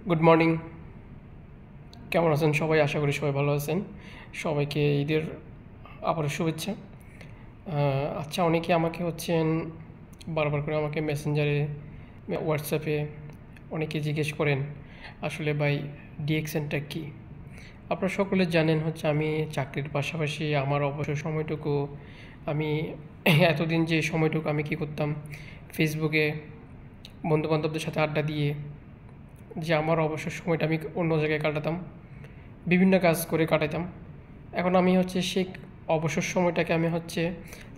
Good morning. কেমন আছেন সবাই? আশা করি সবাই ভালো আছেন। সবাইকে ঈদের আবারও শুভেচ্ছা। আচ্ছা, অনেকে আমাকে বারবার করে আমাকে মেসেঞ্জারে, হোয়াটসঅ্যাপে অনেকে জিজ্ঞেস করেন আসলে ভাই ডিএক্সএনটা কী। আপনারা সকলে জানেন আমি চাকরির পাশাপাশি আমার অবসর সময়টুকু আমি এতদিন যে সময়টুকু আমি কী করতাম, ফেসবুকে বন্ধুবান্ধবদের সাথে আড্ডা দিয়ে যে আমার অবসর সময়টা আমি অন্য জায়গায় কাটাতাম, বিভিন্ন কাজ করে কাটাতাম। এখন আমি সেই অবসর সময়টাকে আমি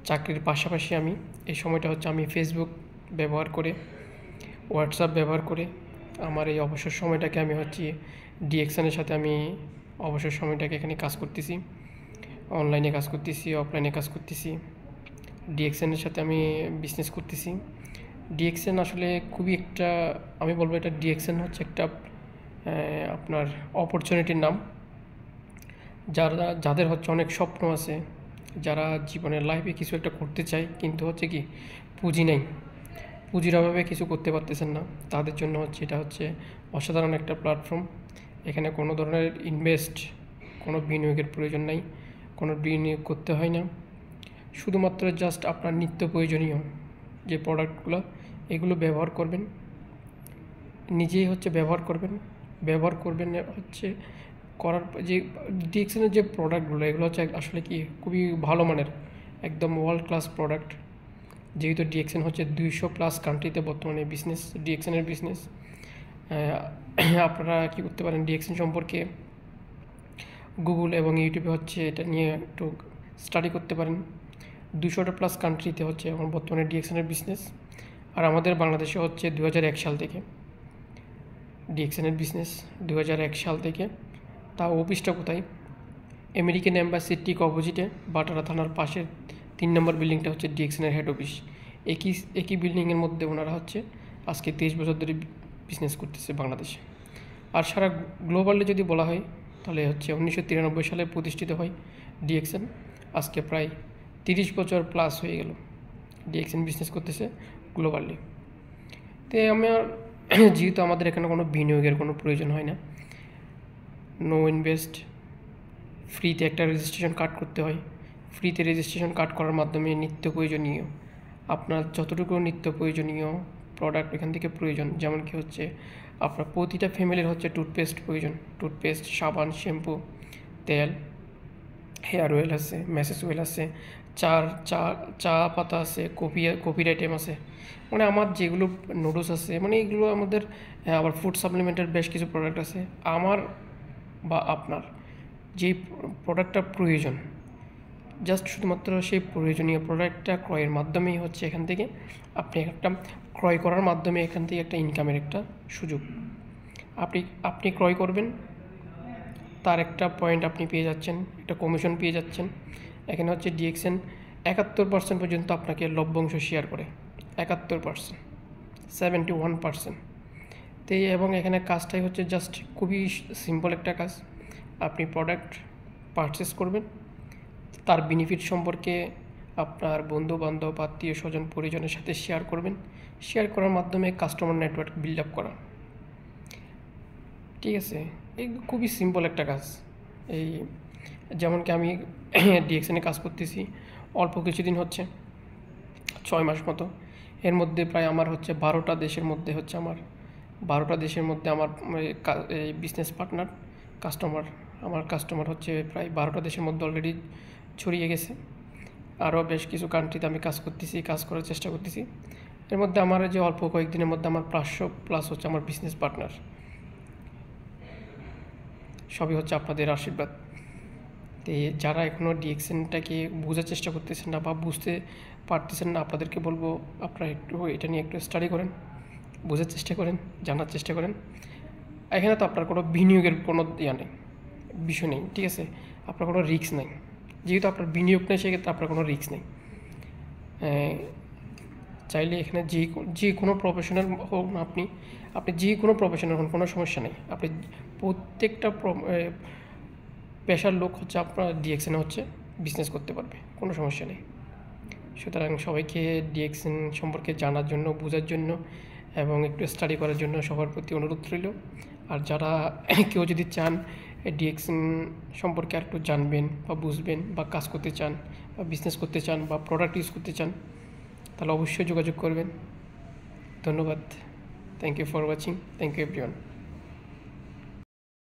চাকরির পাশাপাশি আমি এই সময়টা আমি ফেসবুক ব্যবহার করে, হোয়াটসঅ্যাপ ব্যবহার করে আমার এই অবসর সময়টাকে আমি ডিএক্সএনের সাথে আমি অবসর সময়টাকে এখানে কাজ করতেছি। অনলাইনে কাজ করতেছি, অফলাইনে কাজ করতেছি। ডিএক্সএনের সাথে আমি বিজনেস করতেছি। ডিএক্সএন আসলে খুবই একটা, আমি বলবো এটা ডিএক্সএন একটা আপনার অপরচুনিটির নাম। যাদের অনেক স্বপ্ন আছে, যারা জীবনের লাইফে কিছু একটা করতে চায় কিন্তু কি পুঁজি নেই, পুঁজির অভাবে কিছু করতে পারতেছেন না, তাদের জন্য এটা অসাধারণ একটা প্ল্যাটফর্ম। এখানে কোনো ধরনের কোনো বিনিয়োগের প্রয়োজন নাই, কোনো বিনিয়োগ করতে হয় না। শুধুমাত্র জাস্ট আপনার নিত্য প্রয়োজনীয় যে প্রোডাক্টগুলো, এগুলো ব্যবহার করবেন, নিজেই ব্যবহার করবেন করার যে ডিএক্সএনের যে প্রোডাক্টগুলো, এগুলো আসলে কি খুবই ভালো মানের, একদম ওয়ার্ল্ড ক্লাস প্রোডাক্ট। যেহেতু ডিএক্সএন 200+ কান্ট্রিতে বর্তমানে ডিএক্সএনের বিজনেস। আপনারা কি করতে পারেন, ডিএক্সএন সম্পর্কে গুগল এবং ইউটিউবে এটা নিয়ে একটু স্টাডি করতে পারেন। 200+ কান্ট্রিতে এখন বর্তমানে ডিএক্সএনের বিজনেস। আর আমাদের বাংলাদেশে 2001 সাল থেকে ডিএক্সএনের বিজনেস, 2001 সাল থেকে। তা অফিসটা কোথায়? আমেরিকান এম্বাসির ঠিক অপোজিটে বাটারা থানার পাশের 3 নম্বর বিল্ডিংটা ডিএক্সএনের হেড অফিস। একই বিল্ডিংয়ের মধ্যে ওনারা আজকে 23 বছর ধরে বিজনেস করতেছে বাংলাদেশে। আর সারা গ্লোবালে যদি বলা হয় তাহলে 1993 সালে প্রতিষ্ঠিত হয় ডিএক্সএন। আজকে প্রায় 30 বছর প্লাস হয়ে গেল ডিএক্সএন বিজনেস করতেছে গ্লোবালি। তো আমার যেহেতু আমাদের এখানে কোনো বিনিয়োগের কোনো প্রয়োজন হয় না, নো ইনভেস্ট, ফ্রিতে একটা রেজিস্ট্রেশন কার্ড করতে হয়। ফ্রিতে রেজিস্ট্রেশন কার্ড করার মাধ্যমে নিত্য প্রয়োজনীয় আপনার যতটুকু নিত্য প্রয়োজনীয় প্রোডাক্ট এখান থেকে প্রয়োজন, যেমন কি আপনার প্রতিটা ফ্যামিলির টুথপেস্ট প্রয়োজন, টুথপেস্ট, সাবান, শ্যাম্পু, তেল, হেয়ার অয়েল আছে, ম্যাসেজ অয়েল আছে, চা পাতা আছে, কফির আইটেম আছে, মানে আমার যেগুলো নুডলস আছে, মানে এগুলো আমাদের আবার ফুড সাপ্লিমেন্টের বেশ কিছু প্রোডাক্ট আছে। আমার বা আপনার যেই প্রোডাক্টটা প্রয়োজন, জাস্ট শুধুমাত্র সেই প্রয়োজনীয় প্রোডাক্টটা ক্রয়ের মাধ্যমেই এখান থেকে আপনি একটা ক্রয় করার মাধ্যমে এখান থেকে একটা ইনকামের একটা সুযোগ আপনি ক্রয় করবেন, তার একটা পয়েন্ট আপনি পেয়ে যাচ্ছেন, একটা কমিশন পেয়ে যাচ্ছেন। এখানে ডিএক্সএন 71% পর্যন্ত আপনাকে লভ্যাংশ শেয়ার করে, 71%, 71%। তো এবং এখানে কাজটাই জাস্ট খুবই সিম্পল একটা কাজ। আপনি প্রোডাক্ট পারচেস করবেন, তার বেনিফিট সম্পর্কে আপনার বন্ধুবান্ধব, আত্মীয় স্বজন, পরিজনের সাথে শেয়ার করবেন। শেয়ার করার মাধ্যমে কাস্টমার নেটওয়ার্ক বিল্ড আপ করা, ঠিক আছে? এই খুবই সিম্পল একটা কাজ। এই যেমন কি আমি ডিএক্সএনে কাজ করতেছি অল্প কিছুদিন 6 মাস মতো। এর মধ্যে প্রায় আমার 12টা দেশের মধ্যে আমার এই বিজনেস পার্টনার আমার কাস্টমার প্রায় 12টা দেশের মধ্যে অলরেডি ছড়িয়ে গেছে। আরও বেশ কিছু কান্ট্রিতে আমি কাজ করার চেষ্টা করতেছি। এর মধ্যে আমার যে অল্প কয়েকদিনের মধ্যে আমার 500+ আমার বিজনেস পার্টনার। সবই আপনাদের আশীর্বাদ। তো যারা এখনও ডিএক্সএনটাকে বোঝার চেষ্টা করতেছেন না বা বুঝতে পারতেছেন না, আপনাদেরকে বলবো আপনারা এটা নিয়ে একটু স্টাডি করেন, বোঝার চেষ্টা করেন, জানার চেষ্টা করেন। এখানে তো আপনার কোনো বিনিয়োগের কোনো বিষয় নেই, ঠিক আছে? আপনার কোনো রিস্ক নেই, যেহেতু আপনার বিনিয়োগ নেই সেক্ষেত্রে আপনার কোনো রিস্ক নেই। চাইলে এখানে যে কোনো প্রফেশনাল হোক না, আপনি যে কোনো প্রফেশনাল হন, কোনো সমস্যা নেই। আপনি প্রত্যেকটা পেশার লোক আপনার ডিএক্সএনে বিজনেস করতে পারবে, কোনো সমস্যা নেই। সুতরাং সবাইকে ডিএক্সএন সম্পর্কে জানার জন্য, বোঝার জন্য এবং একটু স্টাডি করার জন্য সবার প্রতি অনুরোধ রইল। আর যারা কেউ যদি চান ডিএক্সএন সম্পর্কে আর একটু জানবেন বা বুঝবেন বা কাজ করতে চান বা বিজনেস করতে চান বা প্রোডাক্ট ইউজ করতে চান, তাহলে অবশ্যই যোগাযোগ করবেন। ধন্যবাদ। Thank you for watching. Thank you everyone.